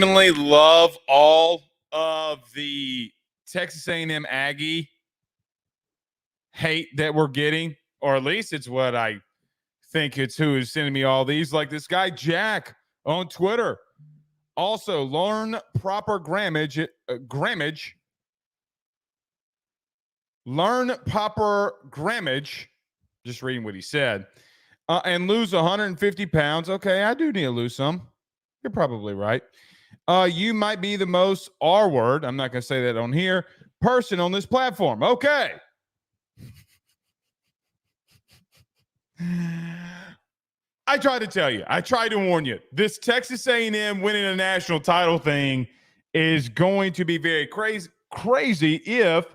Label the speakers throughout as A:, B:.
A: Definitely love all of the Texas A&M Aggie hate that we're getting, or at least it's what I think it's who is sending me all these. Like this guy Jack on Twitter. Also, learn proper grammage. Learn proper grammage. Just reading what he said. And lose 150 pounds. Okay, I do need to lose some. You're probably right. You might be the most R word. I'm not going to say that on here. Person on this platform. Okay. I tried to tell you. I tried to warn you. This Texas A&M winning a national title thing is going to be very crazy if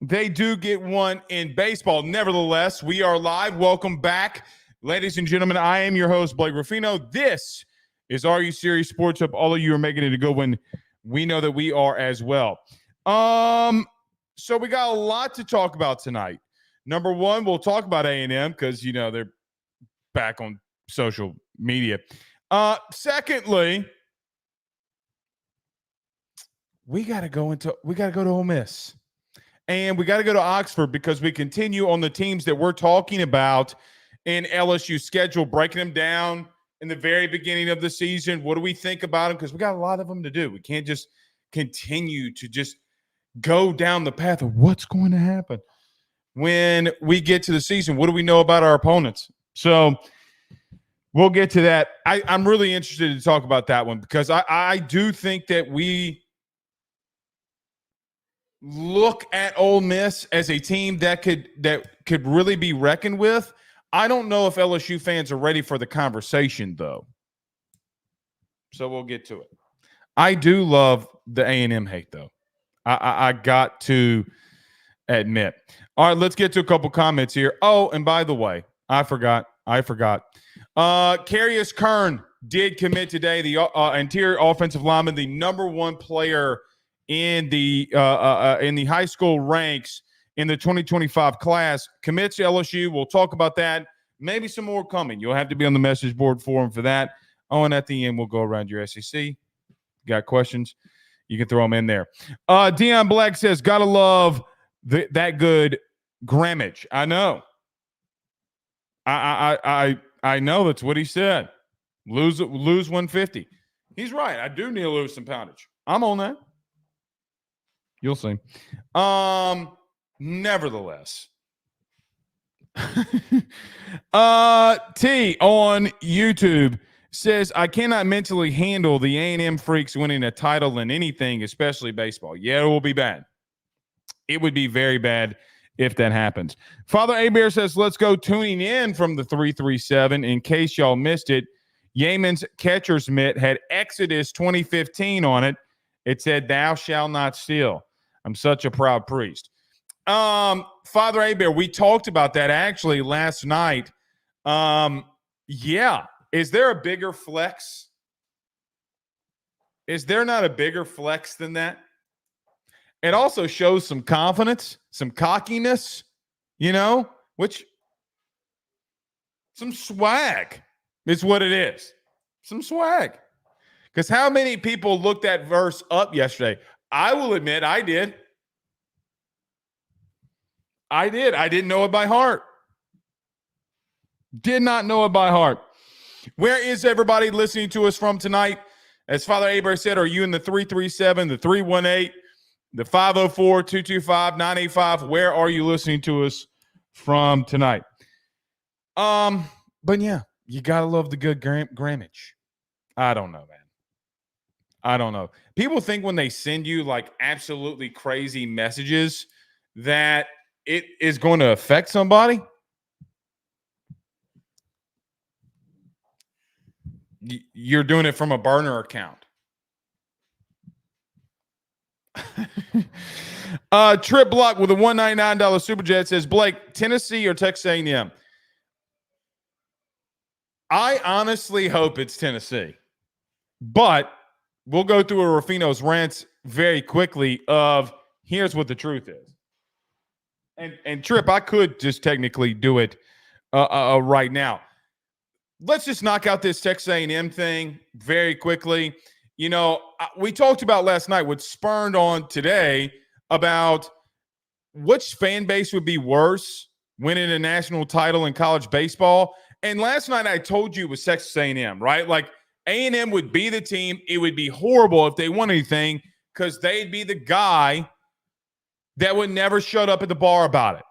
A: they do get one in baseball. Nevertheless, we are live. Welcome back, ladies and gentlemen. I am your host, Blake Ruffino. This is Are You Serious Sports Up. All of you are making it a good one. We know that we are as well. So we got a lot to talk about tonight. Number one, we'll talk about A&M because, you know, they're back on social media. Secondly, we got to go to Ole Miss. And we got to go to Oxford because we continue on the teams that we're talking about in LSU schedule, breaking them down in the very beginning of the season. What do we think about them? Because we got a lot of them to do. We can't just continue to just go down the path of what's going to happen when we get to the season. What do we know about our opponents? So we'll get to that. I'm really interested to talk about that one because I do think that we look at Ole Miss as a team that could really be reckoned with. I don't know if LSU fans are ready for the conversation, though. So we'll get to it. I do love the A&M hate, though. I got to admit. All right, let's get to a couple comments here. Oh, and by the way, I forgot. Carius Curne did commit today, the interior offensive lineman, the number one player in the high school ranks in the 2025 class, commits to LSU. We'll talk about that. Maybe some more coming. You'll have to be on the message board for him for that. Oh, and at the end, we'll go around your SEC. Got questions? You can throw them in there. Deion Black says, gotta love that good grammage. I know. I know that's what he said. Lose 150. He's right. I do need to lose some poundage. I'm on that. You'll see. Nevertheless, T on YouTube says, I cannot mentally handle the A&M freaks winning a title in anything, especially baseball. Yeah, it will be bad. It would be very bad if that happens. Father Abear says, let's go tuning in from the 337. In case y'all missed it, Yemen's catcher's mitt had Exodus 2015 on it. It said, thou shalt not steal. I'm such a proud priest. Father Abear, we talked about that actually last night. Yeah. Is there a bigger flex? Is there not a bigger flex than that? It also shows some confidence, some cockiness, you know, some swag is what it is. Some swag. Because how many people looked that verse up yesterday? I will admit I did. I didn't know it by heart. Did not know it by heart. Where is everybody listening to us from tonight? As Father Aber said, are you in the 337, the 318, the 504-225-985? Where are you listening to us from tonight? But yeah, you got to love the good grammage. I don't know, man. I don't know. People think when they send you like absolutely crazy messages that it is going to affect somebody. You're doing it from a burner account. Trip Block with a $199 super chat says, Blake, Tennessee or Texas A&M? I honestly hope it's Tennessee, but we'll go through a Ruffino's rants very quickly of here's what the truth is. And Trip, I could just technically do it right now. Let's just knock out this Texas A&M thing very quickly. we talked about last night what spurned on today about which fan base would be worse winning a national title in college baseball. And last night I told you it was Texas A&M, right? Like A&M would be the team. It would be horrible if they won anything because they'd be the guy that would never shut up at the bar about it.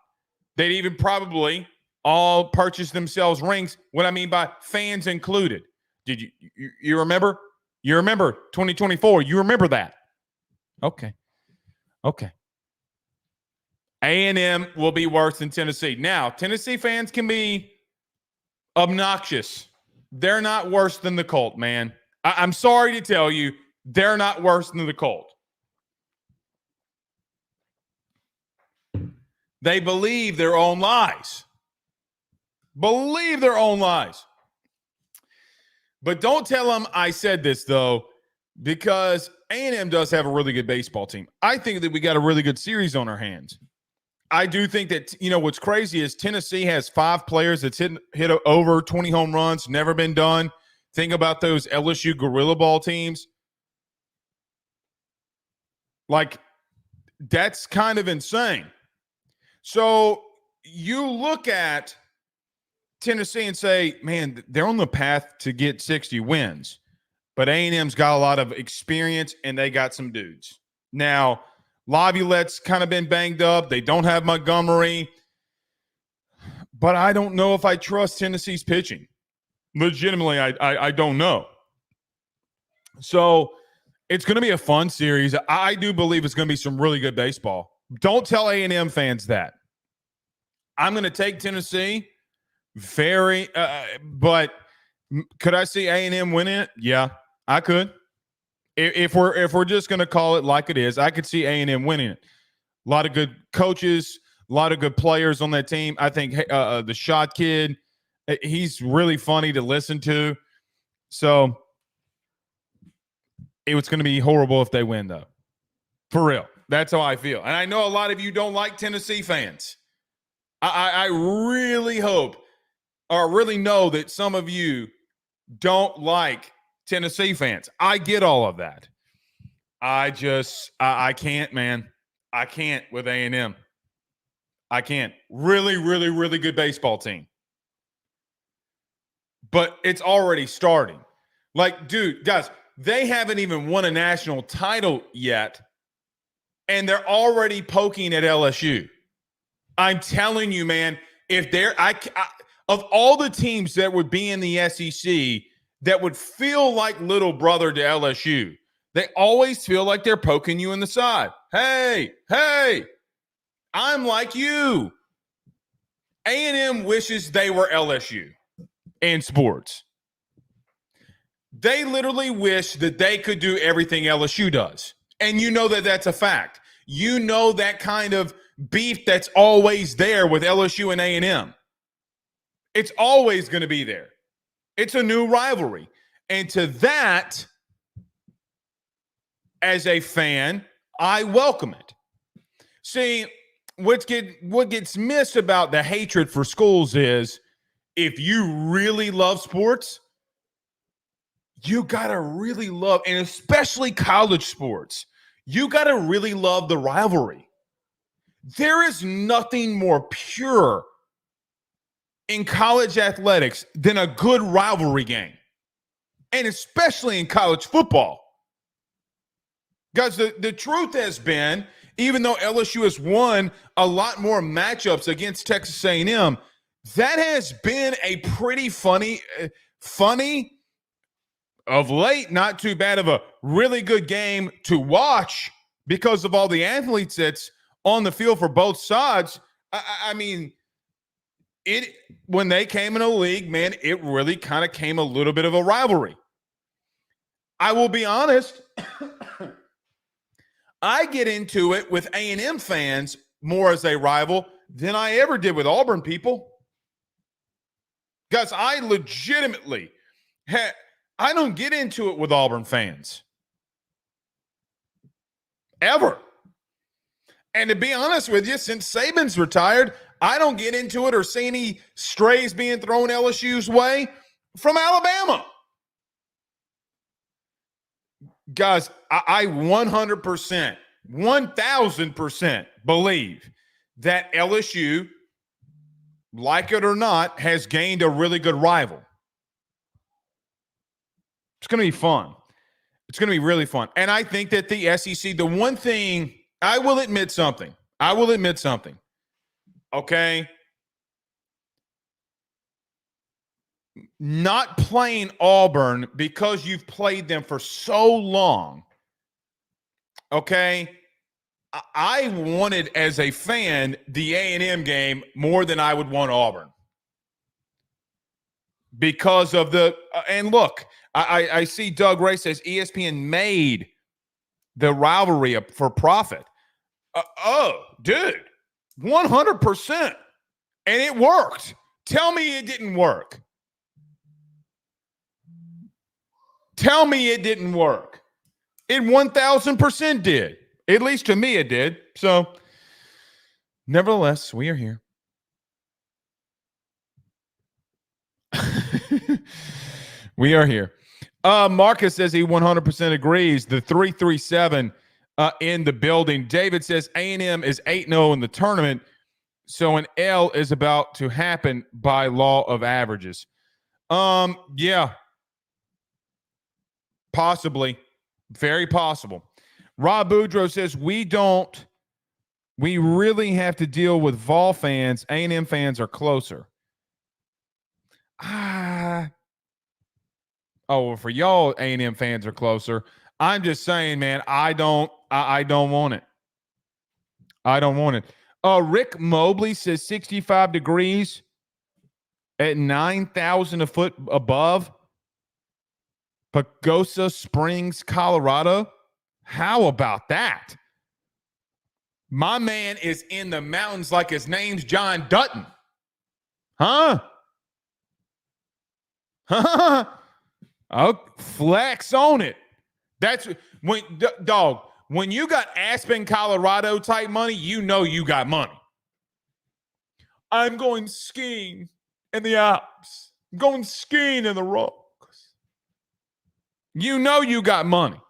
A: They'd even probably all purchase themselves rings. What I mean by fans included. Did you remember? You remember 2024. You remember that. Okay. A&M will be worse than Tennessee. Now, Tennessee fans can be obnoxious. They're not worse than the Colt, man. I'm sorry to tell you, they're not worse than the Colt. They believe their own lies. Believe their own lies. But don't tell them I said this, though, because A&M does have a really good baseball team. I think that we got a really good series on our hands. I do think that, what's crazy is Tennessee has 5 players that's hit over 20 home runs, never been done. Think about those LSU Gorilla Ball teams. Like, that's kind of insane. So you look at Tennessee and say, man, they're on the path to get 60 wins. But A&M's got a lot of experience, and they got some dudes. Now, Laviolette's kind of been banged up. They don't have Montgomery. But I don't know if I trust Tennessee's pitching. Legitimately, I don't know. So it's going to be a fun series. I do believe it's going to be some really good baseball. Don't tell A&M fans that. I'm going to take Tennessee. But could I see A&M winning it? Yeah, I could. If we're just going to call it like it is, I could see A&M winning it. A lot of good coaches, a lot of good players on that team. I think the shot kid, he's really funny to listen to. So it was going to be horrible if they win, though. For real. That's how I feel. And I know a lot of you don't like Tennessee fans. I really hope or really know that some of you don't like Tennessee fans. I get all of that. I can't, man. I can't with A&M. I can't. Really, really, really good baseball team. But it's already starting. Like, dude, guys, they haven't even won a national title yet, and they're already poking at LSU. I'm telling you, man, if they're of all the teams that would be in the SEC that would feel like little brother to LSU, they always feel like they're poking you in the side. Hey, I'm like you. A&M wishes they were LSU in sports. They literally wish that they could do everything LSU does. And you know that that's a fact. You know that kind of beef that's always there with LSU and A&M. It's always going to be there. It's a new rivalry. And to that, as a fan, I welcome it. See, what gets missed about the hatred for schools is if you really love sports, you got to really love, and especially college sports, you got to really love the rivalry. There is nothing more pure in college athletics than a good rivalry game, and especially in college football. Guys, the truth has been, even though LSU has won a lot more matchups against Texas A&M, that has been a pretty funny of late, not too bad of a really good game to watch because of all the athletes that's on the field for both sides. I mean, when they came in the league, man, it really kind of came a little bit of a rivalry. I will be honest, I get into it with A&M fans more as a rival than I ever did with Auburn people. Guys, I legitimately I don't get into it with Auburn fans. Ever. And to be honest with you, since Saban's retired, I don't get into it or see any strays being thrown LSU's way from Alabama. Guys, I 100%, 1,000% believe that LSU, like it or not, has gained a really good rival. It's going to be fun. It's going to be really fun. And I think that the SEC, the one thing, I will admit something. Okay? Not playing Auburn because you've played them for so long, okay? I wanted, as a fan, the A&M game more than I would want Auburn. Because of the and look, I see Doug Ray says ESPN made the rivalry for profit. Dude, 100%. And it worked. Tell me it didn't work. Tell me it didn't work. It 1,000% did. At least to me it did. So, nevertheless, we are here. We are here. Marcus says he 100% agrees. The 337 in the building. David says A&M is 8-0 in the tournament, so an L is about to happen by law of averages. Yeah. Possibly. Very possible. Rob Boudreaux says we really have to deal with Vol fans. A&M fans are closer. Oh, for y'all, A&M fans are closer. I'm just saying, man, I don't want it. I don't want it. Rick Mobley says 65 degrees at 9,000 a foot above Pagosa Springs, Colorado. How about that? My man is in the mountains like his name's John Dutton. Huh? Oh, flex on it. That's when, dog, when you got Aspen, Colorado type money, you know you got money. I'm going skiing in the Alps. I'm going skiing in the rocks. You know you got money.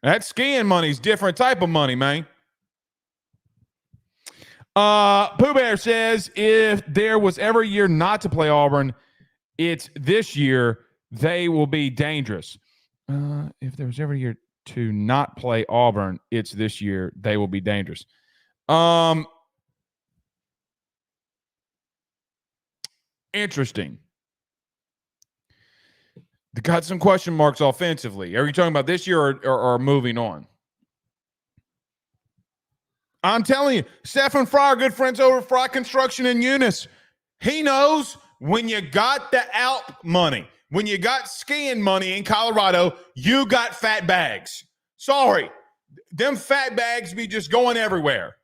A: That skiing money's different type of money, man. Pooh Bear says if there was ever a year not to play Auburn, it's this year. They will be dangerous. If there was ever a year to not play Auburn, it's this year. They will be dangerous. Interesting. They got some question marks offensively. Are you talking about this year or moving on? I'm telling you, Stephen Fry, good friends over at Fry Construction in Eunice. He knows when you got the Alp money, when you got skiing money in Colorado, you got fat bags. Sorry. Them fat bags be just going everywhere.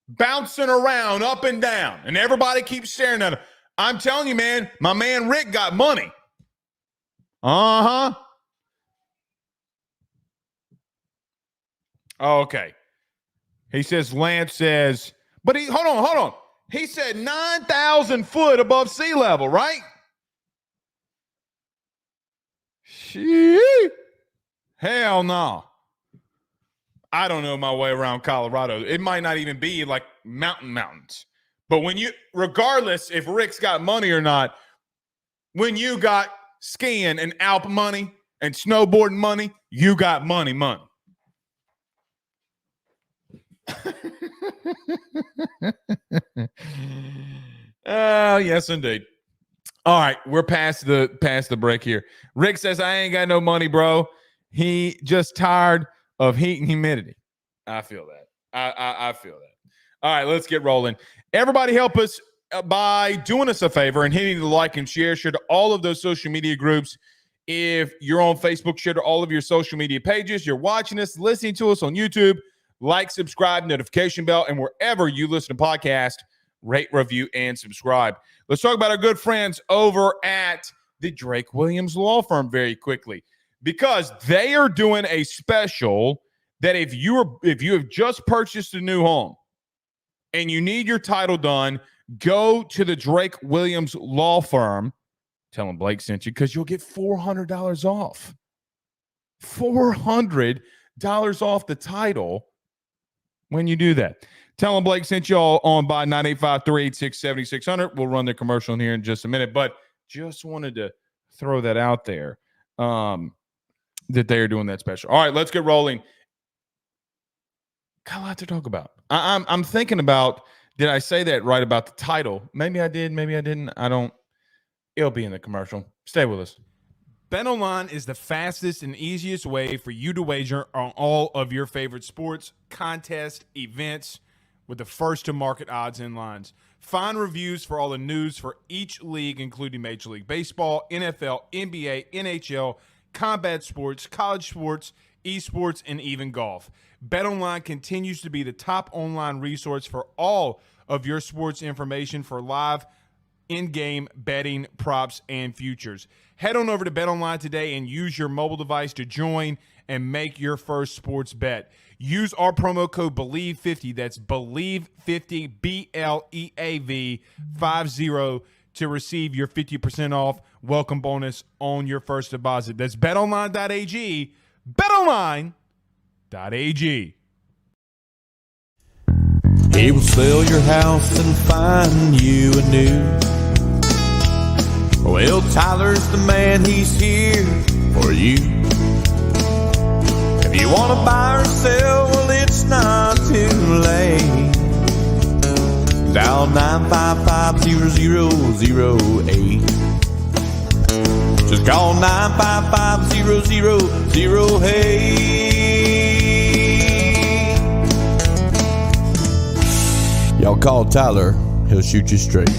A: Bouncing around up and down. And everybody keeps staring at them. I'm telling you, man, my man Rick got money. Uh-huh. Okay. He says, Lance says, but hold on. He said 9,000 foot above sea level, right? Hell no. I don't know my way around Colorado. It might not even be like mountains. But regardless if Rick's got money or not, when you got skiing and Alp money and snowboarding money, you got money. Yes, indeed. All right, we're past the break here. Rick says, I ain't got no money, bro. He just tired of heat and humidity. I feel that. I feel that. All right, let's get rolling. Everybody help us by doing us a favor and hitting the like and share to all of those social media groups. If you're on Facebook, share to all of your social media pages. You're watching us, listening to us on YouTube. Like, subscribe, notification bell, and wherever you listen to podcasts, rate, review, and subscribe. Let's talk about our good friends over at the Drake Williams Law Firm very quickly, because they are doing a special that if you have just purchased a new home and you need your title done, go to the Drake Williams Law Firm Tell them Blake sent you because you'll get $400 off. $400 off the title when you do that. Tell them Blake sent you all on by 985-386-7600. We'll run the commercial in here in just a minute, but just wanted to throw that out there that they are doing that special. All right, let's get rolling. Got a lot to talk about. I'm thinking about, did I say that right about the title? Maybe I did, maybe I didn't. I don't. It'll be in the commercial. Stay with us.
B: BetOnline is the fastest and easiest way for you to wager on all of your favorite sports, contests, events with the first-to-market odds and lines. Find reviews for all the news for each league, including Major League Baseball, NFL, NBA, NHL, combat sports, college sports, esports, and even golf. BetOnline continues to be the top online resource for all of your sports information for live in-game betting, props, and futures. Head on over to BetOnline today and use your mobile device to join and make your first sports bet. Use our promo code BELIEVE50, that's BELIEVE50, BLEAV 50, to receive your 50% off welcome bonus on your first deposit. That's betonline.ag, betonline.ag.
C: He will sell your house and find you a new. Well, Tyler's the man, he's here for you. If you want to buy or sell, well, it's not too late. Dial 955-0008. Just call 955-0008. Y'all call Tyler, he'll shoot you straight.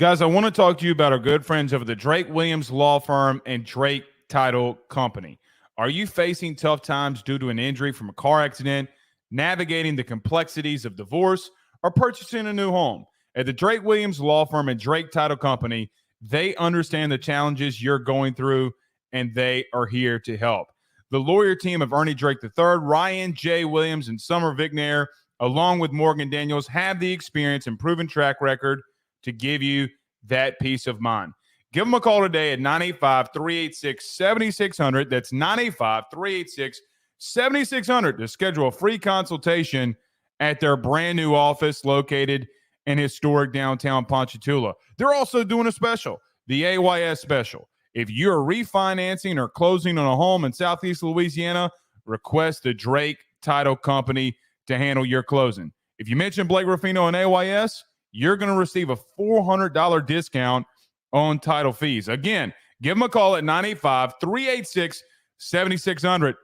A: Guys, I want to talk to you about our good friends over the Drake Williams Law Firm and Drake Title Company. Are you facing tough times due to an injury from a car accident, navigating the complexities of divorce, or purchasing a new home? At the Drake Williams Law Firm and Drake Title Company, they understand the challenges you're going through, and they are here to help. The lawyer team of Ernie Drake III, Ryan J. Williams, and Summer Vignair, along with Morgan Daniels, have the experience and proven track record to give you that peace of mind. Give them a call today at 985-386-7600. That's 985-386-7600 to schedule a free consultation at their brand new office located in historic downtown Ponchatoula. They're also doing a special, the AYS special. If you're refinancing or closing on a home in Southeast Louisiana, request the Drake Title Company to handle your closing. If you mention Blake Ruffino and AYS, you're going to receive a $400 discount on title fees. Again, give them a call at 985-386-7600.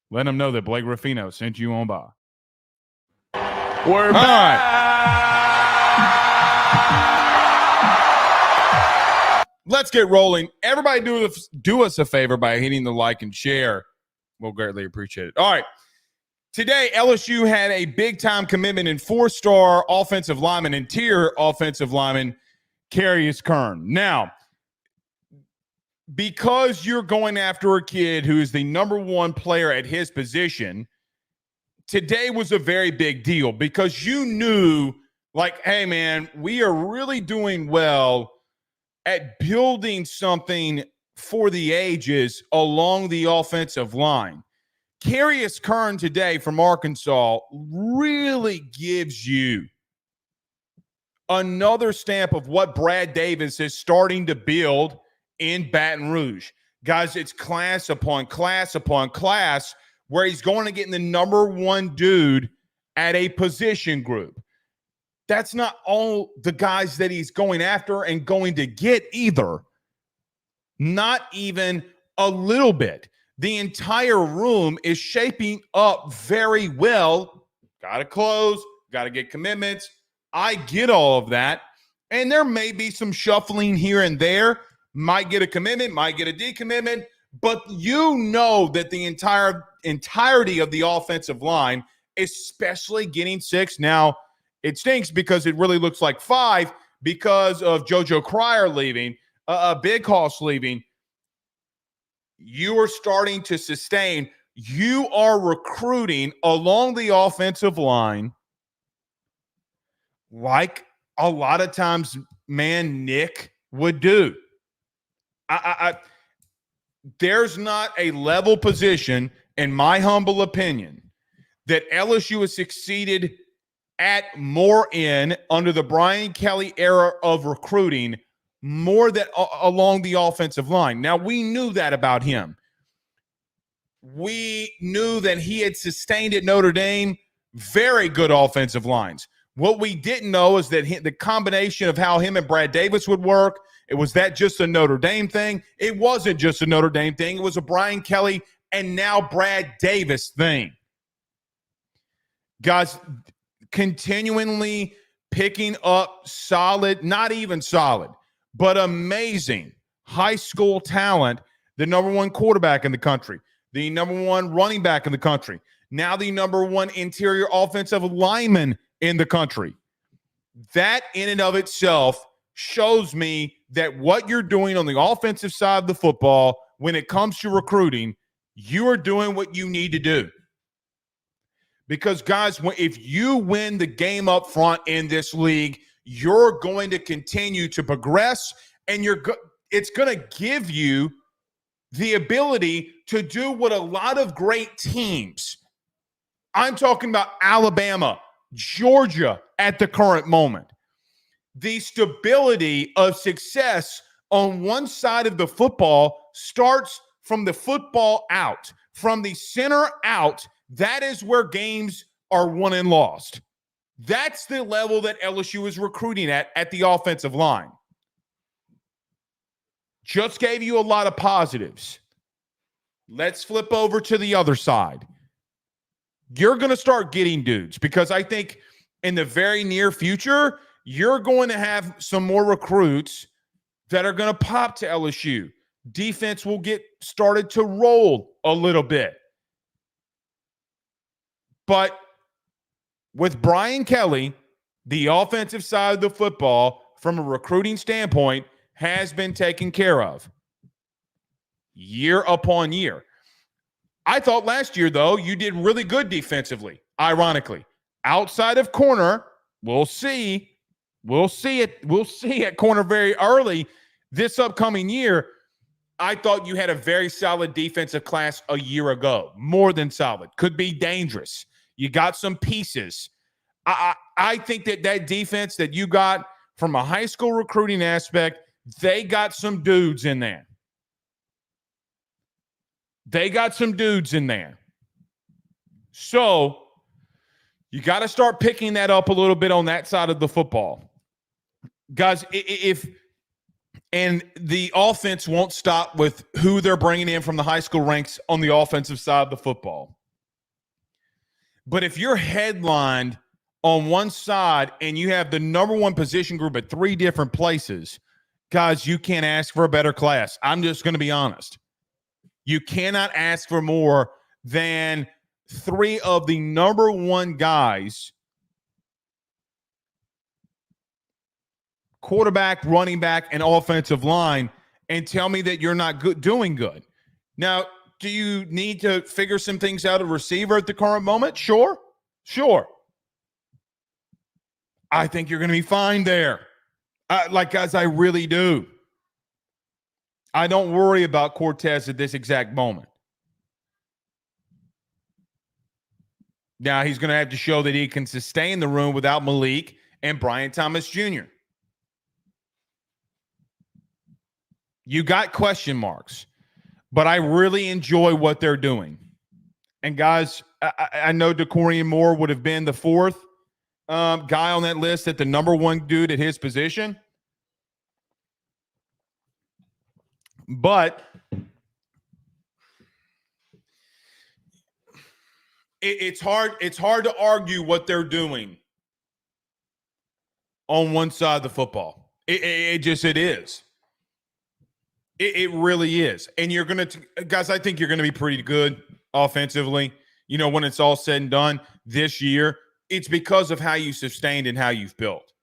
A: Let them know that Blake Ruffino sent you on by.
C: We're back.
A: Let's get rolling. Everybody do us a favor by hitting the like and share. We'll greatly appreciate it. All right. Today, LSU had a big-time commitment in four-star offensive lineman, interior offensive lineman, Carius Curne. Now, because you're going after a kid who is the number one player at his position, today was a very big deal because you knew, like, hey, man, we are really doing well at building something for the ages along the offensive line. Carius Curne today from Arkansas really gives you another stamp of what Brad Davis is starting to build in Baton Rouge. Guys, it's class upon class upon class where he's going to get in the number one dude at a position group. That's not all the guys that he's going after and going to get either. Not even a little bit. The entire room is shaping up very well. Got to close, got to get commitments. I get all of that. And there may be some shuffling here and there. Might get a commitment, might get a decommitment. But you know that the entirety of the offensive line, especially getting 6. Now, it stinks because it really looks like 5 because of JoJo Cryer leaving, Big Hoss leaving. You are starting to sustain. You are recruiting along the offensive line like a lot of times, man, Nick would do. There's not a level position, in my humble opinion, that LSU has succeeded at more in under the Brian Kelly era of recruiting more than along the offensive line. Now, we knew that about him. We knew that he had sustained at Notre Dame very good offensive lines. What we didn't know is that the combination of how him and Brad Davis would work, it was that just a Notre Dame thing? It wasn't just a Notre Dame thing. It was a Brian Kelly and now Brad Davis thing. Guys, continually picking up solid, not even solid, but amazing high school talent, the number one quarterback in the country, the number one running back in the country, now the number one interior offensive lineman in the country. That in and of itself shows me that what you're doing on the offensive side of the football when it comes to recruiting, you are doing what you need to do. Because, guys, if you win the game up front in this league, you're going to continue to progress, and it's going to give you the ability to do what a lot of great teams, I'm talking about Alabama, Georgia at the current moment, the stability of success on one side of the football starts from the football out, from the center out. That is where games are won and lost. That's the level that LSU is recruiting at the offensive line. Just gave you a lot of positives. Let's flip over to the other side. You're going to start getting dudes because I think in the very near future, you're going to have some more recruits that are going to pop to LSU. Defense will get started to roll a little bit. But with Brian Kelly, the offensive side of the football, from a recruiting standpoint, has been taken care of year upon year. I thought last year, though, you did really good defensively, ironically. Outside of corner, we'll see. We'll see it. We'll see at corner very early this upcoming year. I thought you had a very solid defensive class a year ago. More than solid. Could be dangerous. You got some pieces. I think that defense that you got from a high school recruiting aspect, they got some dudes in there. They got some dudes in there. So you got to start picking that up a little bit on that side of the football. Guys, and the offense won't stop with who they're bringing in from the high school ranks on the offensive side of the football. But if you're headlined on one side and you have the number one position group at three different places, guys, you can't ask for a better class. I'm just going to be honest. You cannot ask for more than three of the number one guys, quarterback, running back, and offensive line, and tell me that you're not doing good. Now, do you need to figure some things out at receiver at the current moment? Sure. I think you're going to be fine there. Guys, I really do. I don't worry about Cortez at this exact moment. Now, he's going to have to show that he can sustain the room without Malik and Brian Thomas Jr. You got question marks, but I really enjoy what they're doing. And, guys, I know DeCorian Moore would have been the fourth guy on that list at the number one dude at his position. But it's hard to argue what they're doing on one side of the football. It is. It really is. And you're going to – guys, I think you're going to be pretty good offensively. You know, when it's all said and done this year, it's because of how you sustained and how you've built.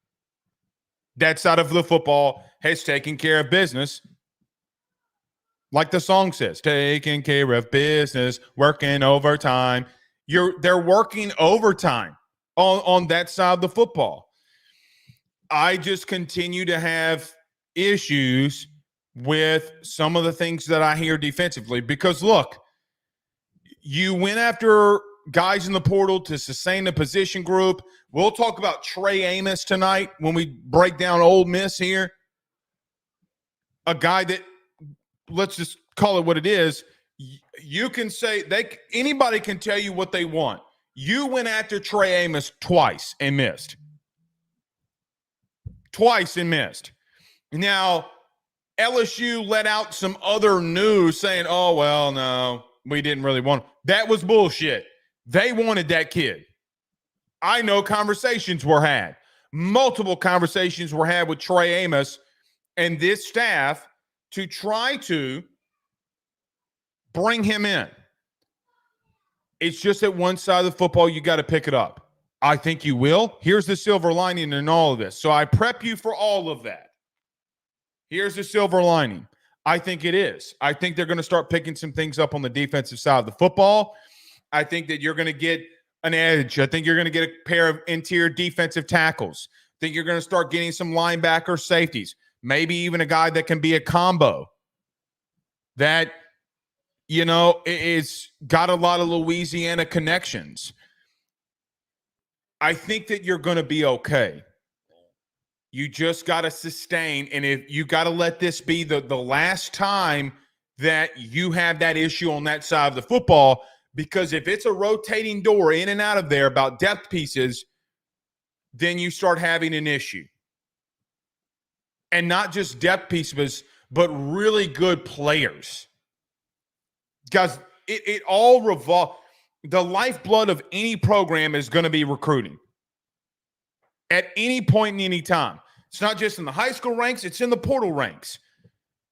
A: That side of the football has taken care of business. Like the song says, taking care of business, working overtime. They're working overtime on that side of the football. I just continue to have issues with some of the things that I hear defensively. Because, look, you went after guys in the portal to sustain the position group. We'll talk about Trey Amos tonight when we break down Ole Miss here. A guy that, let's just call it what it is. You can say anybody can tell you what they want. You went after Trey Amos twice and missed. Twice and missed. Now, LSU let out some other news saying, oh, well, no, we didn't really want him. That was bullshit. They wanted that kid. I know conversations were had. Multiple conversations were had with Trey Amos and this staff to try to bring him in. It's just at one side of the football, you got to pick it up. I think you will. Here's the silver lining in all of this. So I prep you for all of that. Here's the silver lining. I think it is. I think they're going to start picking some things up on the defensive side of the football. I think that you're going to get an edge. I think you're going to get a pair of interior defensive tackles. I think you're going to start getting some linebacker safeties. Maybe even a guy that can be a combo that, you know, is got a lot of Louisiana connections. I think that you're going to be okay. You just got to sustain, and if you got to let this be the last time that you have that issue on that side of the football, because if it's a rotating door in and out of there about depth pieces, then you start having an issue. And not just depth pieces, but really good players. Guys, it all revolves. The lifeblood of any program is going to be recruiting. At any point in any time. It's not just in the high school ranks, it's in the portal ranks.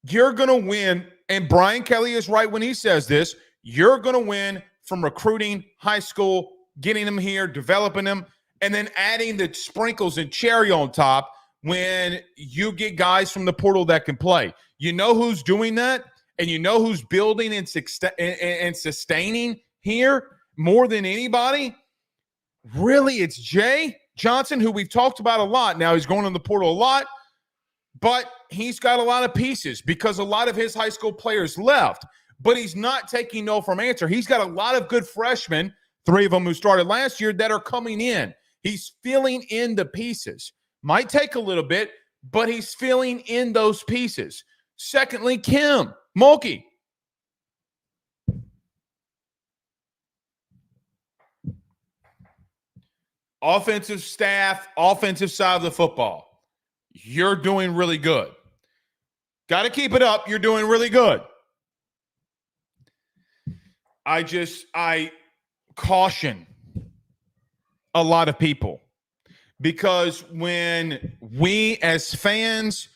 A: You're going to win, and Brian Kelly is right when he says this, you're going to win from recruiting high school, getting them here, developing them, and then adding the sprinkles and cherry on top when you get guys from the portal that can play. You know who's doing that, and you know who's building and sustaining here more than anybody? Really, it's Jay Johnson, who we've talked about a lot. Now he's going in the portal a lot, but he's got a lot of pieces because a lot of his high school players left, but he's not taking no from answer. He's got a lot of good freshmen, 3 of them who started last year, that are coming in. He's filling in the pieces. Might take a little bit, but he's filling in those pieces. Secondly, Kim Mulkey. Offensive staff, offensive side of the football. You're doing really good. Got to keep it up. You're doing really good. I caution a lot of people because when we as fans,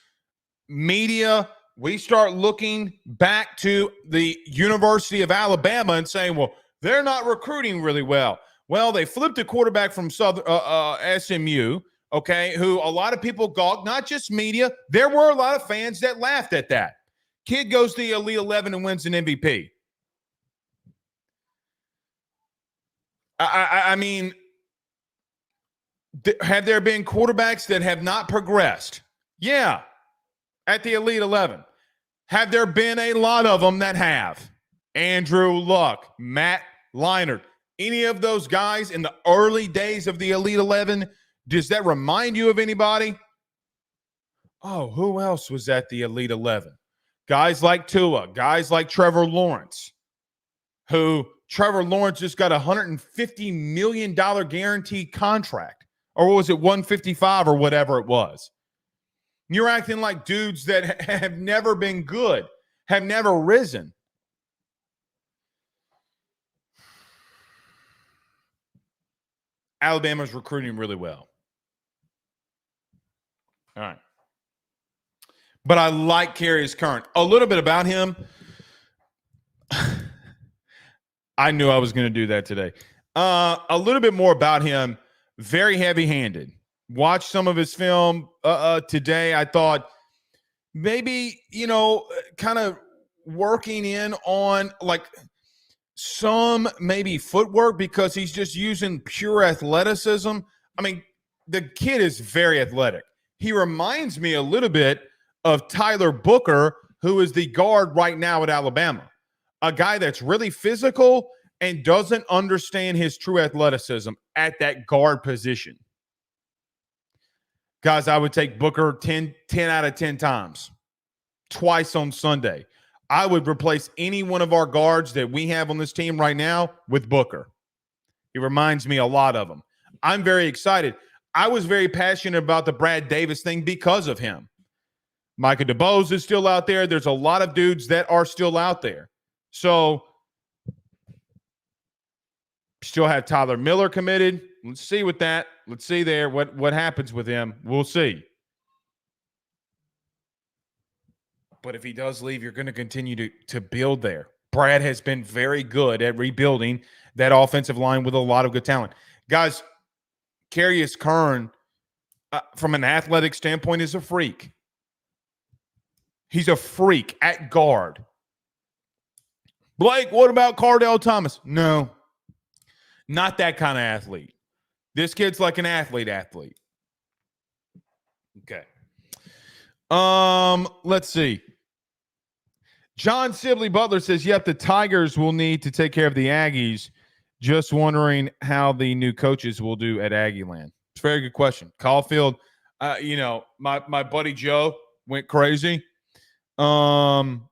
A: media, we start looking back to the University of Alabama and saying, well, they're not recruiting really well. Well, they flipped a quarterback from SMU, okay, who a lot of people gawked, not just media. There were a lot of fans that laughed at that. Kid goes to the Elite 11 and wins an MVP. I mean, have there been quarterbacks that have not progressed? Yeah, at the Elite 11. Have there been a lot of them that have? Andrew Luck, Matt Leinart. Any of those guys in the early days of the Elite 11, does that remind you of anybody? Oh, who else was at the Elite 11? Guys like Tua, guys like Trevor Lawrence, who Trevor Lawrence just got a $150 million guaranteed contract. Or was it 155 or whatever it was? You're acting like dudes that have never been good, have never risen. Alabama's recruiting really well. All right. But I like Carius Curne. A little bit about him. I knew I was going to do that today. A little bit more about him. Very heavy-handed. Watched some of his film today. I thought maybe, kind of working in on like some maybe footwork because he's just using pure athleticism. I mean, the kid is very athletic. He reminds me a little bit of Tyler Booker, who is the guard right now at Alabama, a guy that's really physical and doesn't understand his true athleticism at that guard position. Guys, I would take Booker 10 out of 10 times, twice on Sunday. I would replace any one of our guards that we have on this team right now with Booker. He reminds me a lot of him. I'm very excited. I was very passionate about the Brad Davis thing because of him. Micah DeBose is still out there. There's a lot of dudes that are still out there. So, still have Tyler Miller committed. Let's see with that. Let's see there what happens with him. We'll see. But if he does leave, you're going to continue to build there. Brad has been very good at rebuilding that offensive line with a lot of good talent. Guys, Carius Curne, from an athletic standpoint, is a freak. He's a freak at guard. Blake, what about Cardell Thomas? No, not that kind of athlete. This kid's like an athlete. Okay. Let's see. John Sibley Butler says, yep, the Tigers will need to take care of the Aggies. Just wondering how the new coaches will do at Aggie Land. It's a very good question. Caulfield, my buddy Joe went crazy on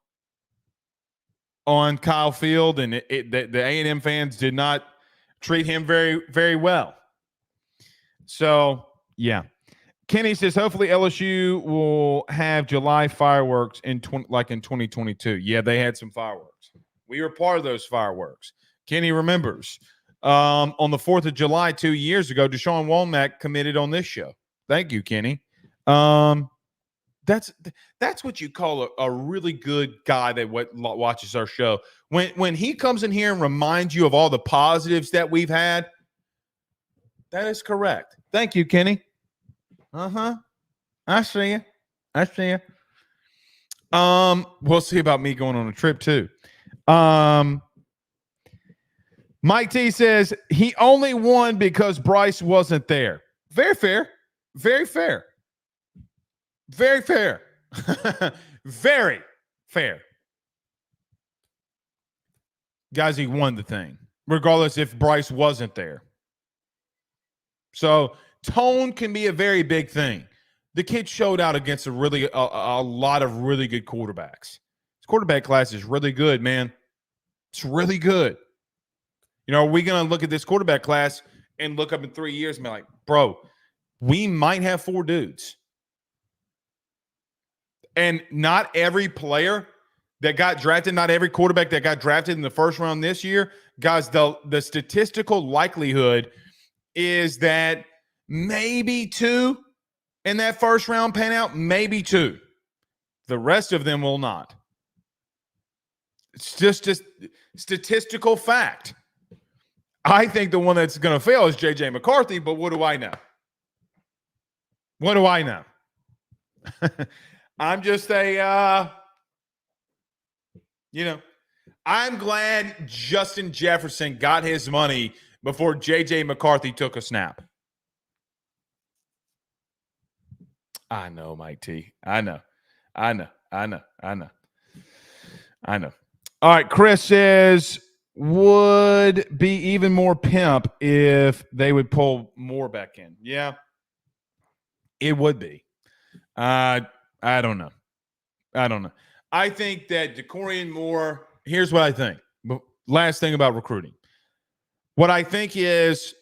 A: Kyle Field, and the A&M fans did not treat him very, very well. So, yeah. Kenny says, hopefully LSU will have July fireworks in 2022. Yeah, they had some fireworks. We were part of those fireworks. Kenny remembers. On the 4th of July 2 years ago, Deshaun Womack committed on this show. Thank you, Kenny. That's what you call a really good guy that watches our show. When he comes in here and reminds you of all the positives that we've had, that is correct. Thank you, Kenny. I see you. We'll see about me going on a trip too. Mike T says he only won because Bryce wasn't there. Very fair. Very fair. Very fair. Very fair. Guys, he won the thing, regardless if Bryce wasn't there. So tone can be a very big thing. The kid showed out against a lot of really good quarterbacks. His quarterback class is really good, man. It's really good. Are we going to look at this quarterback class and look up in 3 years and be like, bro, we might have 4 dudes. And not every player that got drafted, not every quarterback that got drafted in the first round this year, guys, the statistical likelihood is that maybe 2 in that first round pan out, maybe 2. The rest of them will not. It's just statistical fact. I think the one that's going to fail is J.J. McCarthy, but what do I know? What do I know? I'm just I'm glad Justin Jefferson got his money before J.J. McCarthy took a snap. I know, Mike T. I know. All right, Chris says, would be even more pimp if they would pull Moore back in. Yeah, it would be. I don't know. I think that DeCorian Moore, here's what I think. Last thing about recruiting. What I think is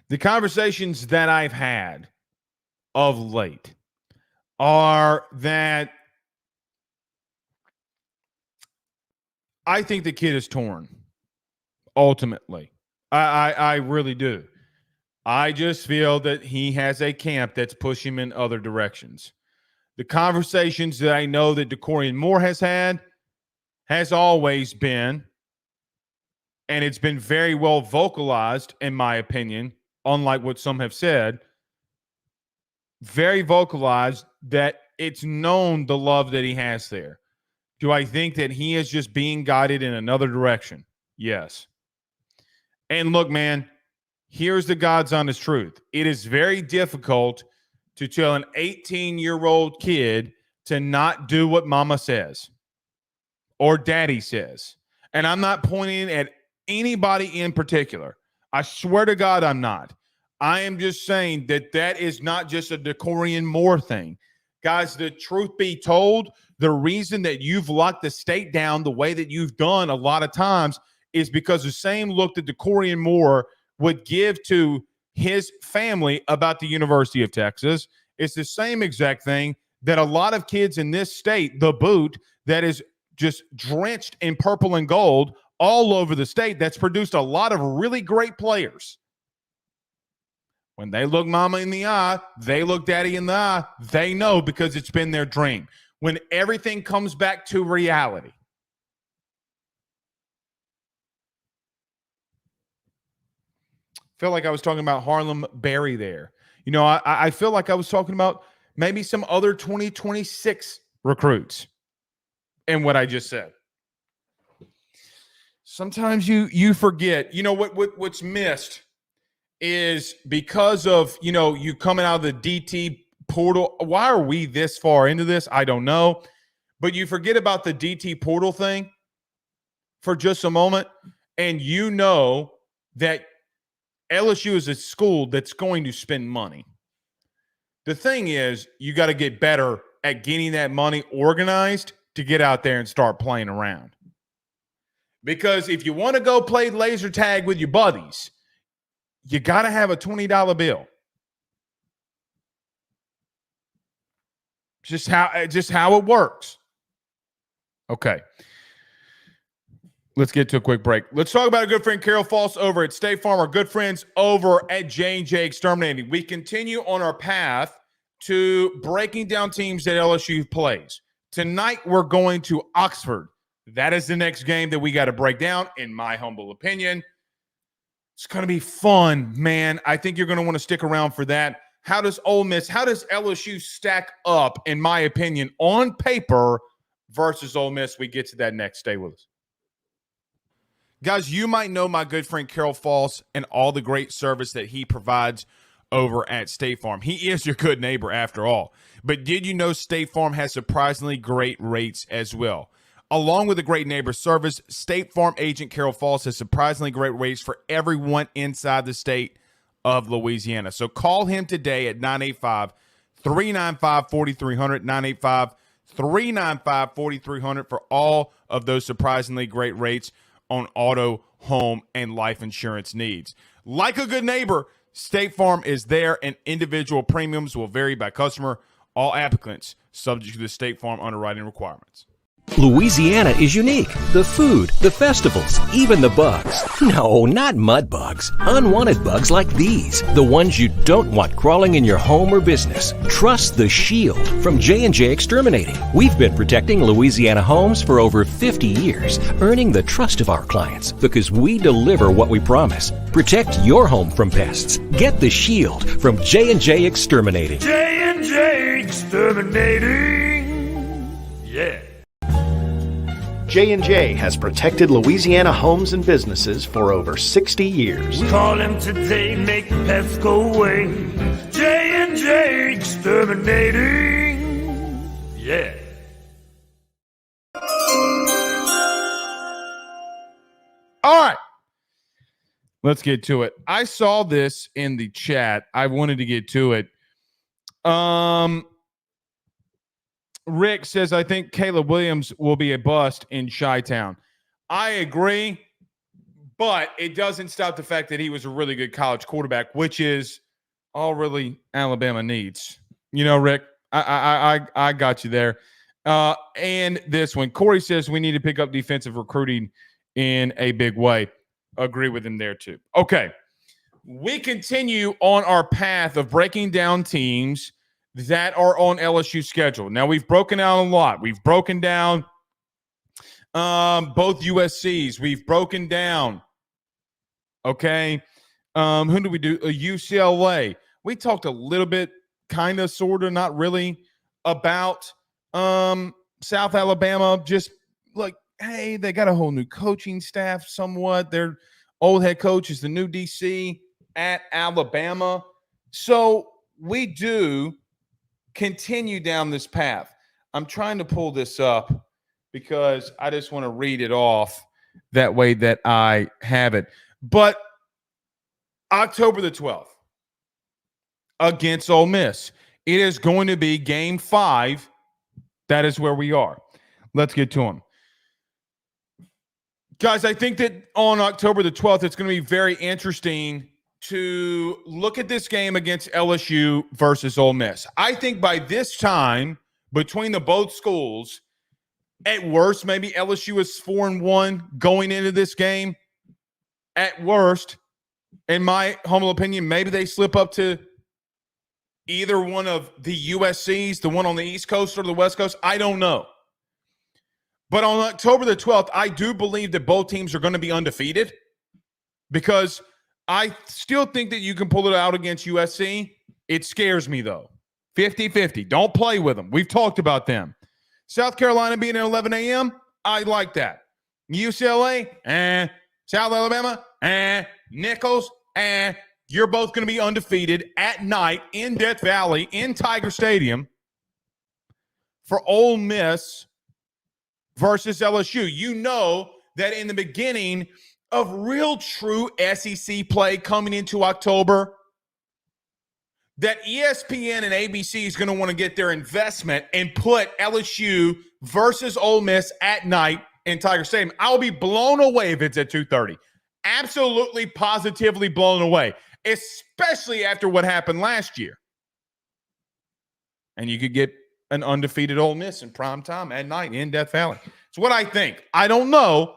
A: the conversations that I've had of late are that I think the kid is torn, ultimately. I really do. I just feel that he has a camp that's pushing him in other directions. The conversations that I know that DeCorian Moore has had has always been, and it's been very well vocalized, in my opinion, unlike what some have said, very vocalized that it's known the love that he has there. Do I think that he is just being guided in another direction? Yes. And look, man, here's the God's honest truth. It is very difficult to tell an 18-year-old kid to not do what mama says or daddy says. And I'm not pointing at anybody in particular. I swear to God, I'm not. I am just saying that is not just a Decorian Moore thing. Guys, the truth be told, the reason that you've locked the state down the way that you've done a lot of times is because the same look that Decorian Moore would give to his family about the University of Texas. It's the same exact thing that a lot of kids in this state, the boot, that is just drenched in purple and gold all over the state, that's produced a lot of really great players. When they look mama in the eye, they look daddy in the eye, they know because it's been their dream. When everything comes back to reality, feel like I was talking about Harlem Berry there. You know, I feel like I was talking about maybe some other 2026 recruits and what I just said. Sometimes you forget. You know what's missed is because of, you know, you coming out of the DT portal. Why are we this far into this? I don't know. But you forget about the DT portal thing for just a moment, and you know that LSU is a school that's going to spend money. The thing is, you got to get better at getting that money organized to get out there and start playing around. Because if you want to go play laser tag with your buddies, you got to have a $20 bill. Just how it works. Okay. Let's get to a quick break. Let's talk about our good friend Carol False over at State Farm, our good friends over at J&J Exterminating. We continue on our path to breaking down teams that LSU plays. Tonight, we're going to Oxford. That is the next game that we got to break down, in my humble opinion. It's going to be fun, man. I think you're going to want to stick around for that. How does Ole Miss, how does LSU stack up, in my opinion, on paper versus Ole Miss? We get to that next. Stay with us.
B: Guys, you might know my good friend Carol False and all the great service that he provides over at State Farm. He is your good neighbor after all. But did you know State Farm has surprisingly great rates as well? Along with the great neighbor service, State Farm agent Carol False has surprisingly great rates for everyone inside the state of Louisiana. So call him today at 985-395-4300, 985-395-4300 for all of those surprisingly great rates on auto, home, and life insurance needs. Like a good neighbor, State Farm is there, and individual premiums will vary by customer. All applicants subject to the State Farm underwriting requirements.
D: Louisiana is unique. The food, the festivals, even the bugs. No, not mud bugs. Unwanted bugs like these. The ones you don't want crawling in your home or business. Trust the Shield from J&J Exterminating. We've been protecting Louisiana homes for over 50 years, earning the trust of our clients because we deliver what we promise. Protect your home from pests. Get the Shield from J&J Exterminating.
C: J&J Exterminating. Yeah.
E: J&J has protected Louisiana homes and businesses for over 60 years.
C: Call him today, make the pests go away. J&J Exterminating. Yeah.
A: All right. Let's get to it. I saw this in the chat. I wanted to get to it. Rick says, I think Caleb Williams will be a bust in Chi-Town. I agree, but it doesn't stop the fact that he was a really good college quarterback, which is all really Alabama needs. You know, Rick, I got you there. And this one, Corey says we need to pick up defensive recruiting in a big way. Agree with him there too. Okay, we continue on our path of breaking down teams that are on LSU schedule. Now, we've broken down a lot. We've broken down both USCs. We've broken down, okay, who do we do? UCLA. We talked a little bit, kind of, sort of, not really, about South Alabama, just like hey, they got a whole new coaching staff somewhat. Their old head coach is the new DC at Alabama. So we do continue down this path. I'm trying to pull this up because I just want to read it off that way that I have it. But October the 12th against Ole Miss, it is going to be game 5. That is where we are. Let's get to them. Guys, I think that on October the 12th, it's going to be very interesting to look at this game against LSU versus Ole Miss. I think by this time, between the both schools, at worst, maybe LSU is 4-1 going into this game. At worst, in my humble opinion, maybe they slip up to either one of the USCs, the one on the East Coast or the West Coast. I don't know. But on October the 12th, I do believe that both teams are going to be undefeated because I still think that you can pull it out against USC. It scares me, though. 50-50. Don't play with them. We've talked about them. South Carolina being at 11 a.m., I like that. UCLA, South Alabama, Nichols, you're both going to be undefeated at night in Death Valley in Tiger Stadium for Ole Miss versus LSU. You know that in the beginning of real true SEC play coming into October, that ESPN and ABC is going to want to get their investment and put LSU versus Ole Miss at night in Tiger Stadium. I'll be blown away if it's at 2:30. Absolutely, positively blown away, especially after what happened last year. And you could get an undefeated Ole Miss in prime time at night in Death Valley. It's what I think. I don't know.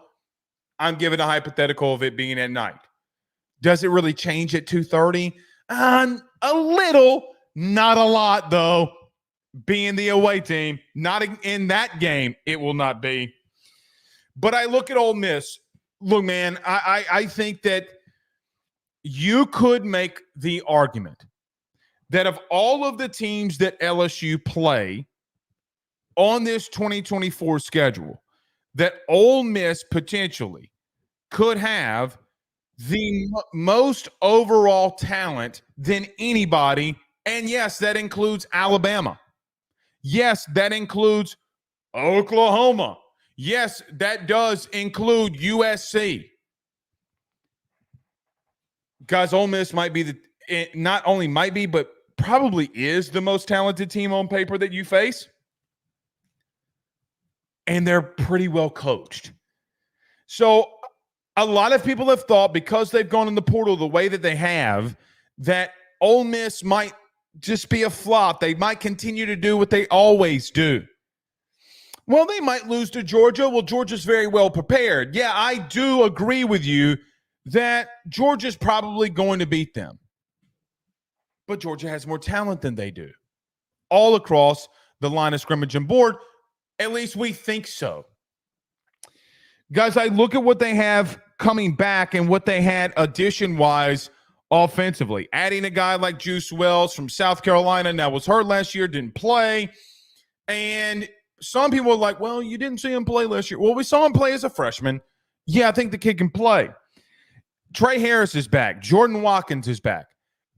A: I'm giving a hypothetical of it being at night. Does it really change at 2:30? A little, not a lot, though. Being the away team, not in that game, it will not be. But I look at Ole Miss. Look, man, I think that you could make the argument that of all of the teams that LSU play on this 2024 schedule, that Ole Miss potentially could have the most overall talent than anybody. And yes, that includes Alabama. Yes, that includes Oklahoma. Yes, that does include USC. Guys, Ole Miss might be not only might be, but probably is the most talented team on paper that you face. And they're pretty well coached. So a lot of people have thought, because they've gone in the portal the way that they have, that Ole Miss might just be a flop. They might continue to do what they always do. Well, they might lose to Georgia. Well, Georgia's very well prepared. Yeah, I do agree with you that Georgia's probably going to beat them. But Georgia has more talent than they do. All across the line of scrimmage and board. At least we think so. Guys, I look at what they have coming back and what they had addition-wise offensively. Adding a guy like Juice Wells from South Carolina, now was hurt last year, didn't play. And some people are like, well, you didn't see him play last year. Well, we saw him play as a freshman. Yeah, I think the kid can play. Trey Harris is back. Jordan Watkins is back.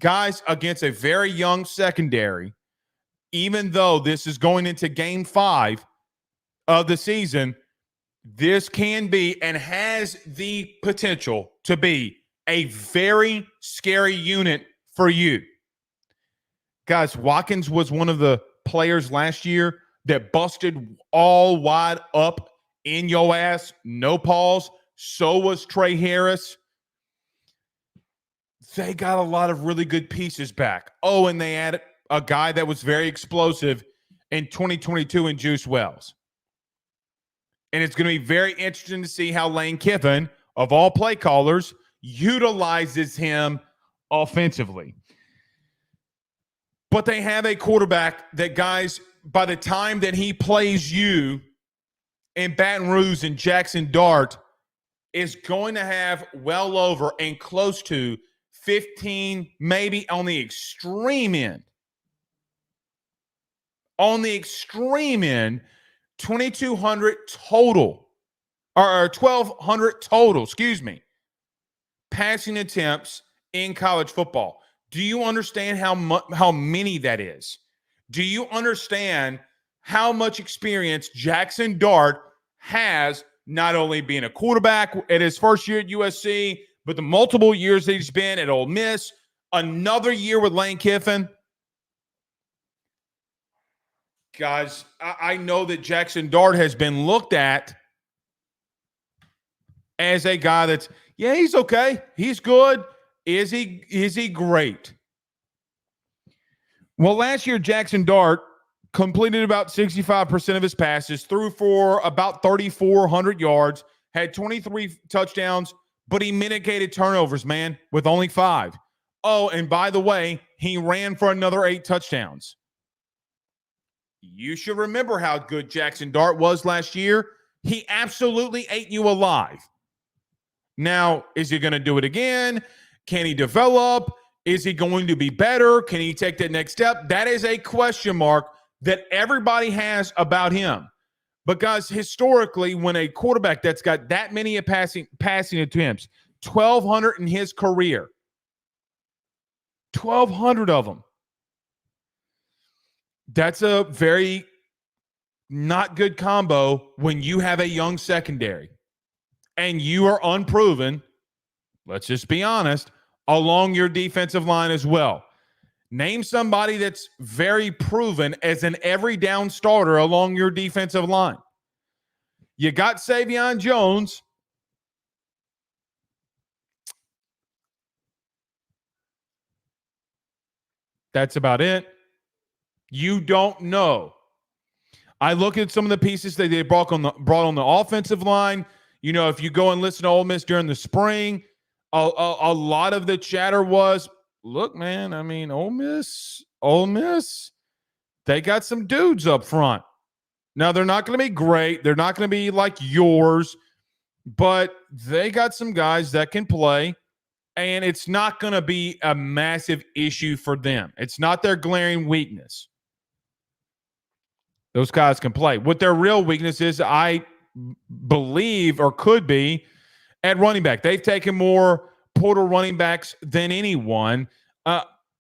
A: Guys, against a very young secondary, even though this is going into game 5 of the season, this can be and has the potential to be a very scary unit for you. Guys, Watkins was one of the players last year that busted all wide up in your ass. No pause. So was Trey Harris. They got a lot of really good pieces back. Oh, and they added a guy that was very explosive in 2022 in Juice Wells. And it's going to be very interesting to see how Lane Kiffin, of all play callers, utilizes him offensively. But they have a quarterback that, guys, by the time that he plays you in Baton Rouge and Jackson Dart, is going to have well over and close to 15, maybe on the extreme end. On the extreme end, 2,200 total or 1,200 total, passing attempts in college football. Do you understand how many that is? Do you understand how much experience Jackson Dart has, not only being a quarterback at his first year at USC, but the multiple years that he's been at Ole Miss, another year with Lane Kiffin? Guys, I know that Jackson Dart has been looked at as a guy that's, yeah, he's okay. He's good. Is he great? Well, last year, Jackson Dart completed about 65% of his passes, threw for about 3,400 yards, had 23 touchdowns, but he mitigated turnovers, man, with only 5. Oh, and by the way, he ran for another 8 touchdowns. You should remember how good Jackson Dart was last year. He absolutely ate you alive. Now, is he going to do it again? Can he develop? Is he going to be better? Can he take that next step? That is a question mark that everybody has about him. Because historically, when a quarterback that's got that many passing attempts, 1,200 in his career, 1,200 of them, that's a very not good combo when you have a young secondary and you are unproven, let's just be honest, along your defensive line as well. Name somebody that's very proven as an every down starter along your defensive line. You got Savion Jones. That's about it. You don't know. I look at some of the pieces that they brought on the offensive line. You know, if you go and listen to Ole Miss during the spring, a lot of the chatter was, look, man, I mean, Ole Miss, they got some dudes up front. Now, they're not going to be great. They're not going to be like yours, but they got some guys that can play, and it's not going to be a massive issue for them. It's not their glaring weakness. Those guys can play. What their real weakness is, I believe, or could be, at running back. They've taken more portal running backs than anyone.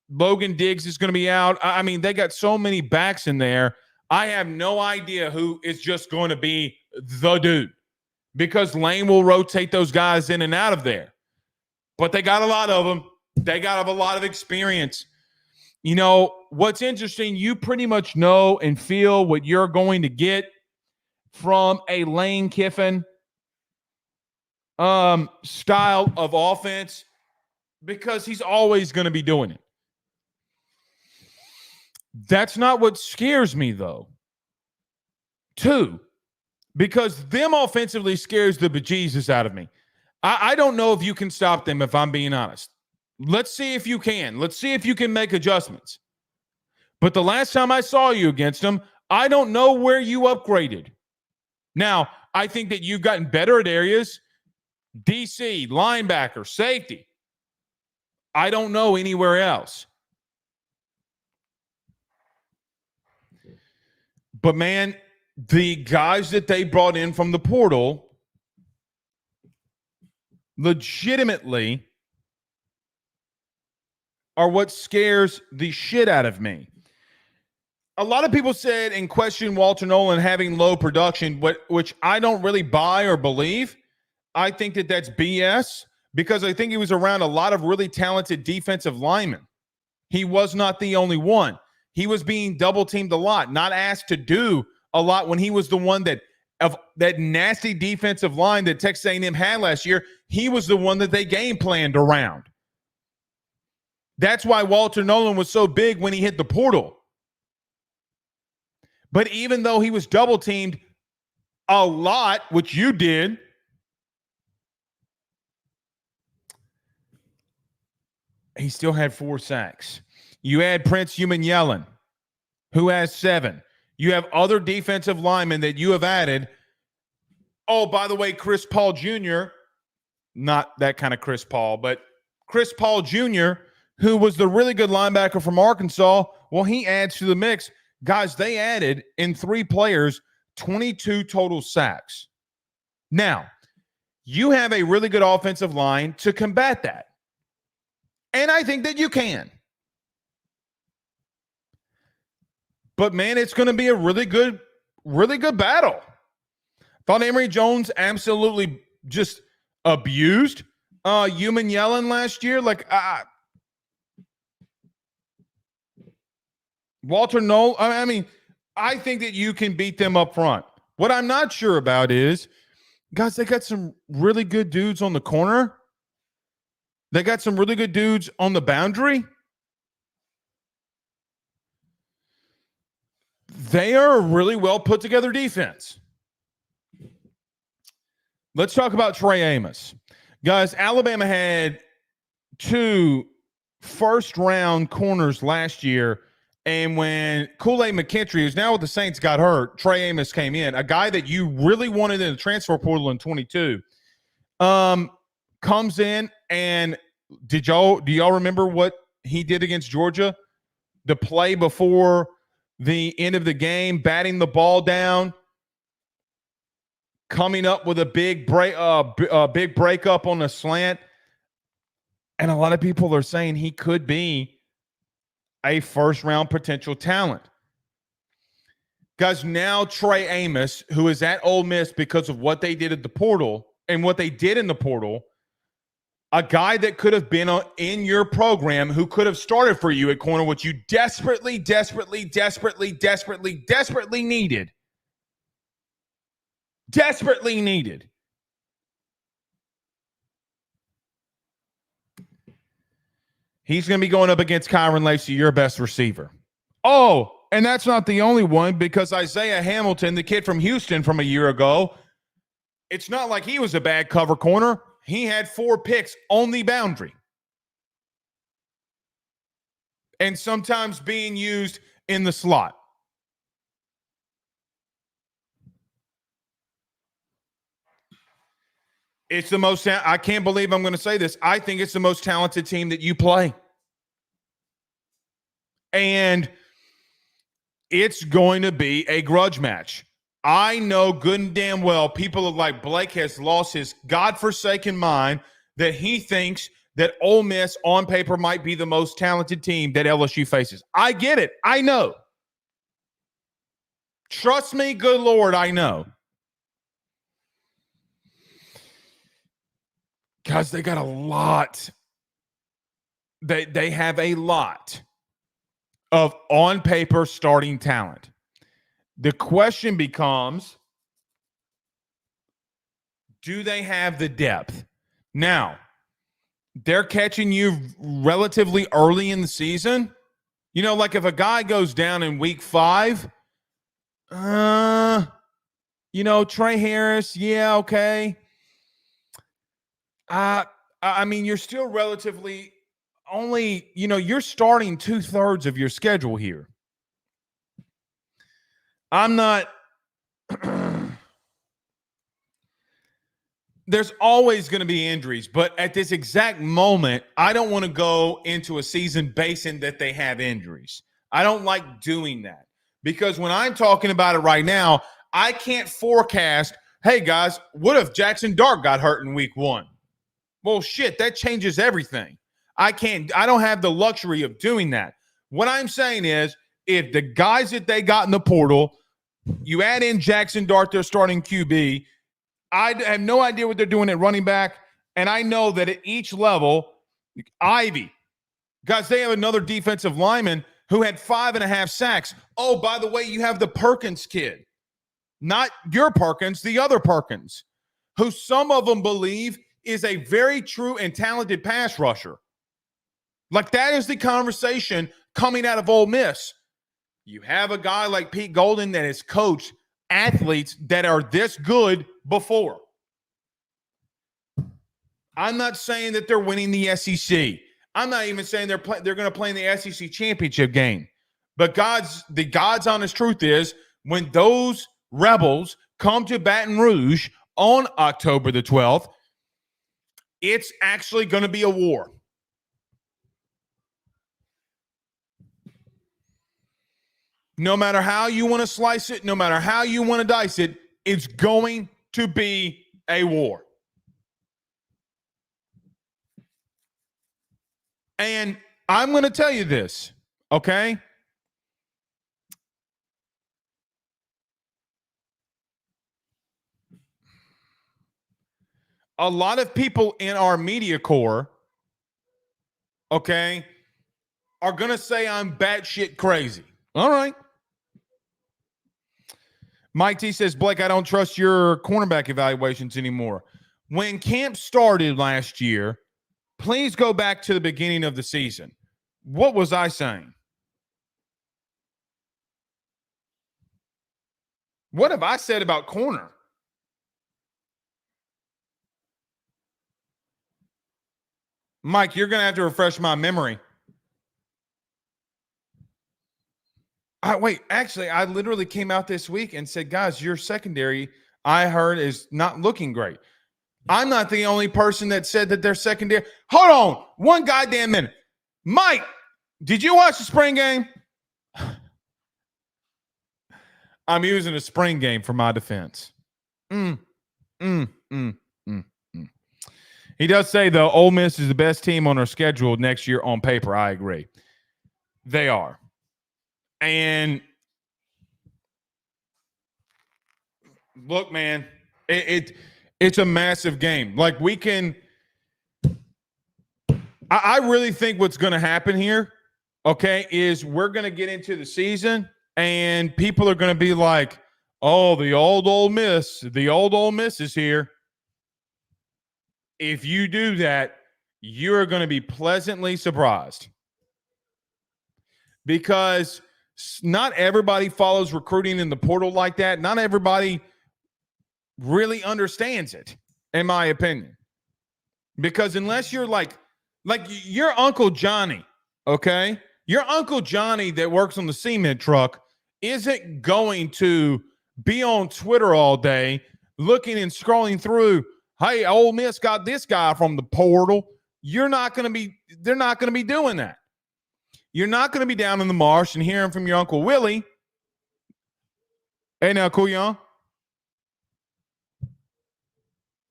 A: Logan Diggs is going to be out. I mean, they got so many backs in there. I have no idea who is just going to be the dude, because Lane will rotate those guys in and out of there. But they got a lot of them. They got a lot of experience. You know, what's interesting, you pretty much know and feel what you're going to get from a Lane Kiffin style of offense, because he's always going to be doing it. That's not what scares me, though. 2, because them offensively scares the bejesus out of me. I don't know if you can stop them, if I'm being honest. Let's see if you can. Let's see if you can make adjustments. But the last time I saw you against them, I don't know where you upgraded. Now, I think that you've gotten better at areas. DC, linebacker, safety. I don't know anywhere else. But, man, the guys that they brought in from the portal legitimately are what scares the shit out of me. A lot of people said and questioned Walter Nolan having low production, which I don't really buy or believe. I think that that's BS, because I think he was around a lot of really talented defensive linemen. He was not the only one. He was being double teamed a lot, not asked to do a lot, when he was the one that, of that nasty defensive line that Texas A&M had last year, he was the one that they game planned around. That's why Walter Nolan was so big when he hit the portal. But even though he was double teamed a lot, which you did, he still had 4 sacks. You add Prince Yellen, who has 7. You have other defensive linemen that you have added. Oh, by the way, Chris Paul Jr., not that kind of Chris Paul, but Chris Paul Jr., who was the really good linebacker from Arkansas, well, he adds to the mix. Guys, they added in 3 players 22 total sacks. Now, you have a really good offensive line to combat that. And I think that you can. But, man, it's going to be a really good battle. Thought Emory Jones absolutely just abused Human Yellen last year. Like, Walter Noel. I mean, I think that you can beat them up front. What I'm not sure about is, guys, they got some really good dudes on the corner. They got some really good dudes on the boundary. They are a really well put together defense. Let's talk about Trey Amos. Guys, Alabama had 2 first-round corners last year, and when Kool-Aid McKinstry, who's now with the Saints, got hurt, Trey Amos came in, a guy that you really wanted in the transfer portal in 22, comes in, and do y'all remember what he did against Georgia? The play before the end of the game, batting the ball down, coming up with a big breakup on a slant. And a lot of people are saying he could be a first-round potential talent. Guys, now Trey Amos, who is at Ole Miss because of what they did at the portal and what they did in the portal, a guy that could have been in your program, who could have started for you at corner, which you desperately needed. Desperately needed. He's going to be going up against Kyron Lacey, your best receiver. Oh, and that's not the only one, because Isaiah Hamilton, the kid from Houston from a year ago, it's not like he was a bad cover corner. He had 4 picks on the boundary. And sometimes being used in the slot. It's the most, I can't believe I'm going to say this, I think it's the most talented team that you play. And it's going to be a grudge match. I know good and damn well people are like, Blake has lost his godforsaken mind that he thinks that Ole Miss on paper might be the most talented team that LSU faces. I get it. I know. Trust me, good Lord, I know. Guys, they got a lot. They have a lot of on paper starting talent. The question becomes, do they have the depth? Now, they're catching you relatively early in the season. You know, like if a guy goes down in week 5, Trey Harris, yeah, okay. I mean, you're still relatively only, you're starting 2/3 of your schedule here. I'm not. There's always going to be injuries, but at this exact moment, I don't want to go into a season basing that they have injuries. I don't like doing that, because when I'm talking about it right now, I can't forecast, hey, guys, what if Jackson Dart got hurt in week 1? Well, shit, that changes everything. I don't have the luxury of doing that. What I'm saying is, if the guys that they got in the portal, you add in Jackson Dart, their starting QB, I have no idea what they're doing at running back, and I know that at each level, Ivy, guys, they have another defensive lineman who had 5.5 sacks. Oh, by the way, you have the Perkins kid. Not your Perkins, the other Perkins, who some of them believe is a very true and talented pass rusher. Like, that is the conversation coming out of Ole Miss. You have a guy like Pete Golden that has coached athletes that are this good before. I'm not saying that they're winning the SEC. I'm not even saying they're going to play in the SEC championship game. But the God's honest truth is, when those Rebels come to Baton Rouge on October the 12th, it's actually going to be a war. No matter how you want to slice it, no matter how you want to dice it, it's going to be a war. And I'm going to tell you this, okay? A lot of people in our media corps, okay, are going to say I'm batshit crazy. All right. Mike T says, Blake, I don't trust your cornerback evaluations anymore. When camp started last year, please go back to the beginning of the season. What was I saying? What have I said about corner? Mike, you're going to have to refresh my memory. Actually, I literally came out this week and said, guys, your secondary, I heard, is not looking great. I'm not the only person that said that their secondary. Hold on one goddamn minute. Mike, did you watch the spring game? I'm using a spring game for my defense. He does say, though, Ole Miss is the best team on our schedule next year on paper. I agree. They are. And look, man, it's a massive game. Like, we can – I really think what's going to happen here, okay, is we're going to get into the season and people are going to be like, oh, the old Ole Miss is here. If you do that, you're going to be pleasantly surprised. Because not everybody follows recruiting in the portal like that. Not everybody really understands it, in my opinion. Because unless you're like your Uncle Johnny, okay? Your Uncle Johnny that works on the cement truck isn't going to be on Twitter all day looking and scrolling through, hey, Ole Miss got this guy from the portal. They're not going to be doing that. You're not going to be down in the marsh and hearing from your Uncle Willie. Hey, now, cool, young.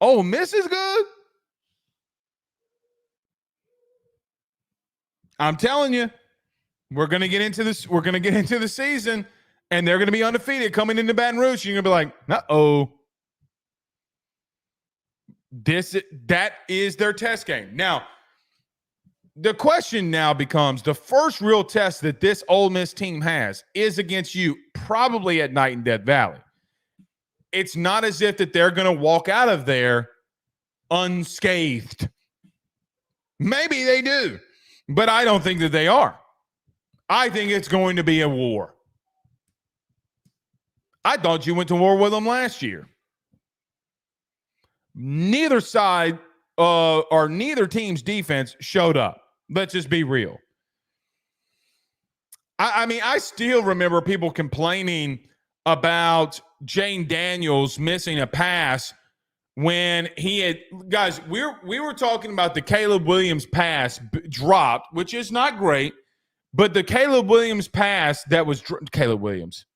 A: Ole Miss is good. I'm telling you, we're going to get into this. We're going to get into the season, and they're going to be undefeated coming into Baton Rouge. You're going to be like, uh-oh. That is their test game. Now, the question now becomes, the first real test that this Ole Miss team has is against you, probably at Night and Death Valley. It's not as if that they're going to walk out of there unscathed. Maybe they do, but I don't think that they are. I think it's going to be a war. I thought you went to war with them last year. Neither side or neither team's defense showed up. Let's just be real. I mean, I still remember people complaining about Jane Daniels missing a pass when he had – guys, we were talking about the Caleb Williams pass dropped, which is not great, but the Caleb Williams pass that was – Caleb Williams.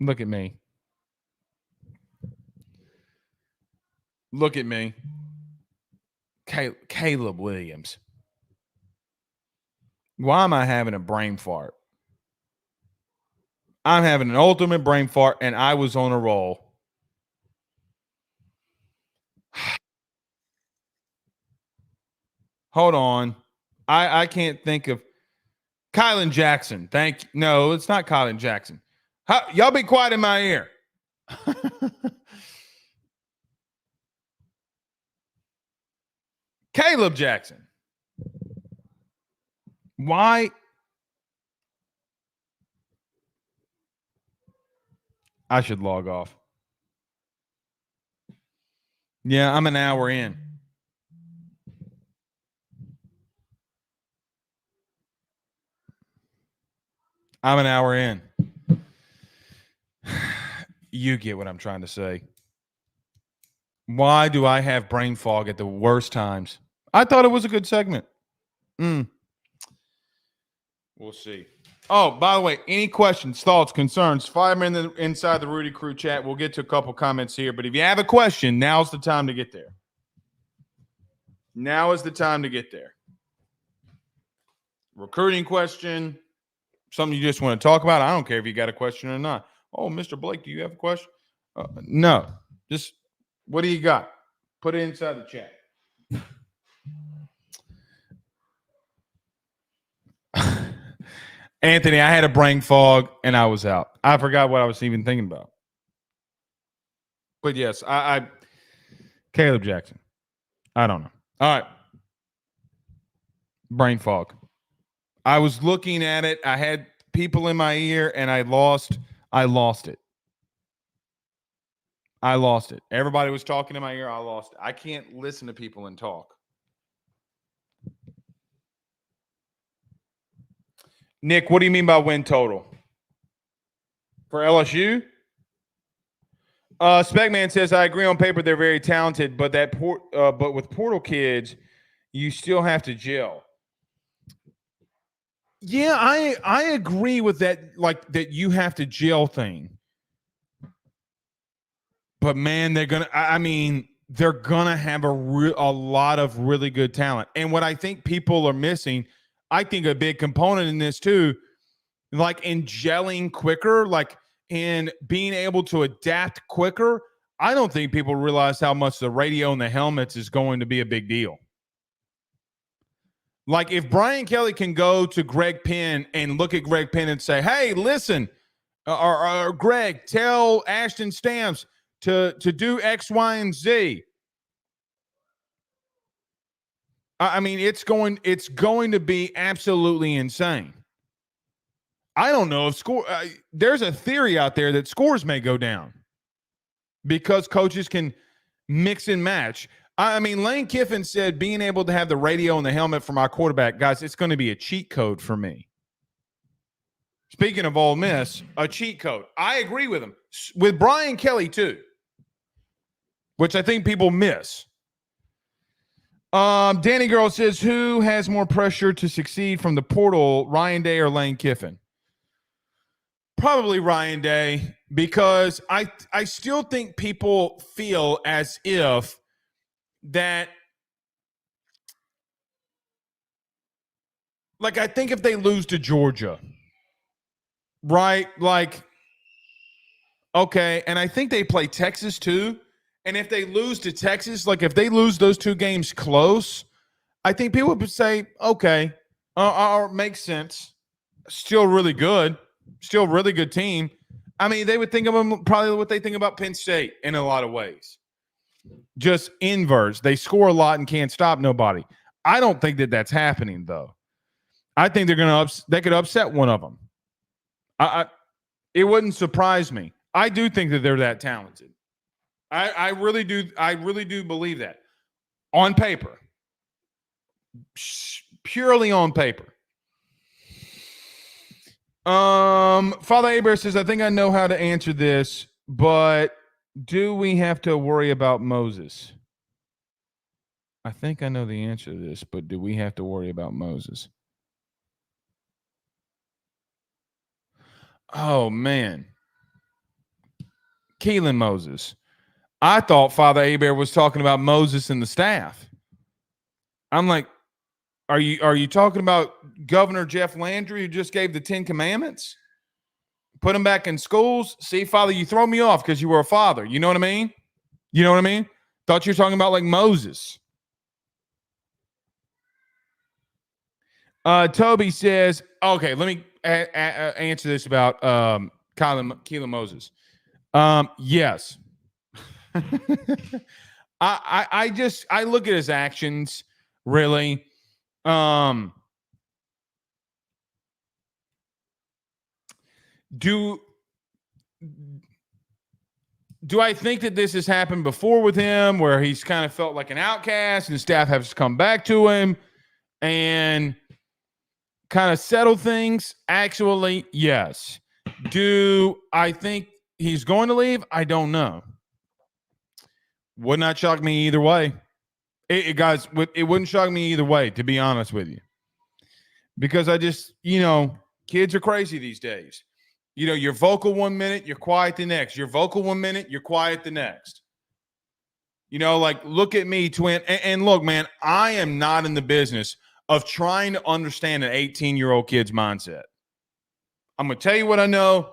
A: Look at me. Look at me. Caleb Williams. Why am I having a brain fart? I'm having an ultimate brain fart, and I was on a roll. Hold on. I can't think of Kylan Jackson. Thank you. No, it's not Kylan Jackson. Y'all be quiet in my ear. Caleb Jackson. Why? I should log off. Yeah, I'm an hour in. I'm an hour in. You get what I'm trying to say. Why do I have brain fog at the worst times? I thought it was a good segment. We'll see. Oh, by the way, any questions, thoughts, concerns, fire them inside the Rudy Crew chat. We'll get to a couple comments here. But if you have a question, now's the time to get there. Now is the time to get there. Recruiting question, something you just want to talk about. I don't care if you got a question or not. Oh, Mr. Blake, do you have a question? No. Just what do you got? Put it inside the chat. Anthony, I had a brain fog and I was out. I forgot what I was even thinking about. But yes, I Caleb Jackson. I don't know. All right. Brain fog. I was looking at it. I had people in my ear and I lost it. I lost it. Everybody was talking in my ear. I lost it. I can't listen to people and talk. Nick, what do you mean by win total? For LSU? Specman says, I agree on paper they're very talented, but but with portal kids, you still have to gel. Yeah, I agree with that, like that you have to gel thing. But man, they're gonna have a lot of really good talent. And what I think people are missing, I think a big component in this too, like in gelling quicker, like in being able to adapt quicker. I don't think people realize how much the radio and the helmets is going to be a big deal. Like if Brian Kelly can go to Greg Penn and look at Greg Penn and say, hey, listen, or Greg, tell Ashton Stamps to do X, Y, and Z. I mean, it's going to be absolutely insane. I don't know if there's a theory out there that scores may go down because coaches can mix and match. I mean, Lane Kiffin said being able to have the radio and the helmet for my quarterback, guys, it's going to be a cheat code for me. Speaking of Ole Miss, a cheat code. I agree with him. With Brian Kelly, too, which I think people miss. Danny Girl says, who has more pressure to succeed from the portal, Ryan Day or Lane Kiffin? Probably Ryan Day, because I still think people feel as if that, like, I think if they lose to Georgia, right? Like, okay, and I think they play Texas too. And if they lose to Texas, like if they lose those two games close, I think people would say, okay, makes sense. Still really good. Still really good team. I mean, they would think of them probably what they think about Penn State in a lot of ways. Just inverse. They score a lot and can't stop nobody. I don't think that that's happening, though. I think they could upset one of them. It wouldn't surprise me. I do think that they're that talented. I really do. I really do believe that on paper, purely on paper. Father Aber says, I think I know how to answer this, but do we have to worry about Moses? I think I know the answer to this, but do we have to worry about Moses? Oh, man. Keelan Moses. I thought Father Abear was talking about Moses and the staff. I'm like, are you talking about Governor Jeff Landry, who just gave the 10 Commandments? Put them back in schools? See, Father, you throw me off because you were a father. You know what I mean? You know what I mean? Thought you were talking about like Moses. Toby says, okay, let me answer this about Keelan Moses. Yes. I look at his actions, really. Do I think that this has happened before with him, where he's kind of felt like an outcast and staff has come back to him and kind of settle things? Actually, yes. Do I think he's going to leave? I don't know. Would not shock me either way. It wouldn't shock me either way, to be honest with you. Because I just, Kids are crazy these days. You know, you're vocal 1 minute, you're quiet the next. You're vocal 1 minute, you're quiet the next. You know, like, look at me, twin. And look, man, I am not in the business of trying to understand an 18-year-old kid's mindset. I'm going to tell you what I know.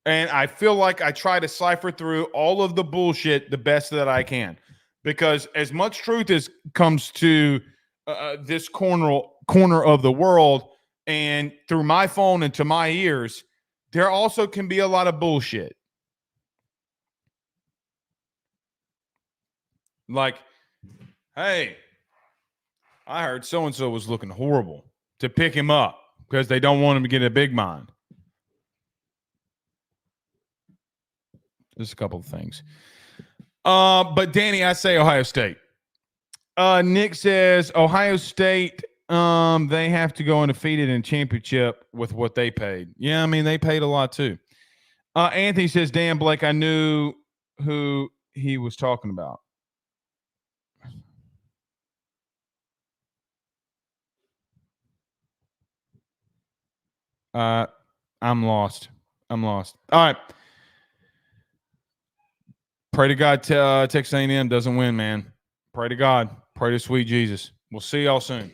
A: And I feel like I try to cipher through all of the bullshit the best that I can. Because as much truth as comes to this corner of the world and through my phone and to my ears, there also can be a lot of bullshit. Like, hey, I heard so-and-so was looking horrible, to pick him up because they don't want him to get a big mind. Just a couple of things. But Danny, I say Ohio State. Nick says Ohio State, they have to go undefeated in championship with what they paid. Yeah, I mean, they paid a lot too. Anthony says, damn, Blake, I knew who he was talking about. I'm lost. All right. Pray to God Texas A&M doesn't win, man. Pray to God. Pray to sweet Jesus. We'll see y'all soon.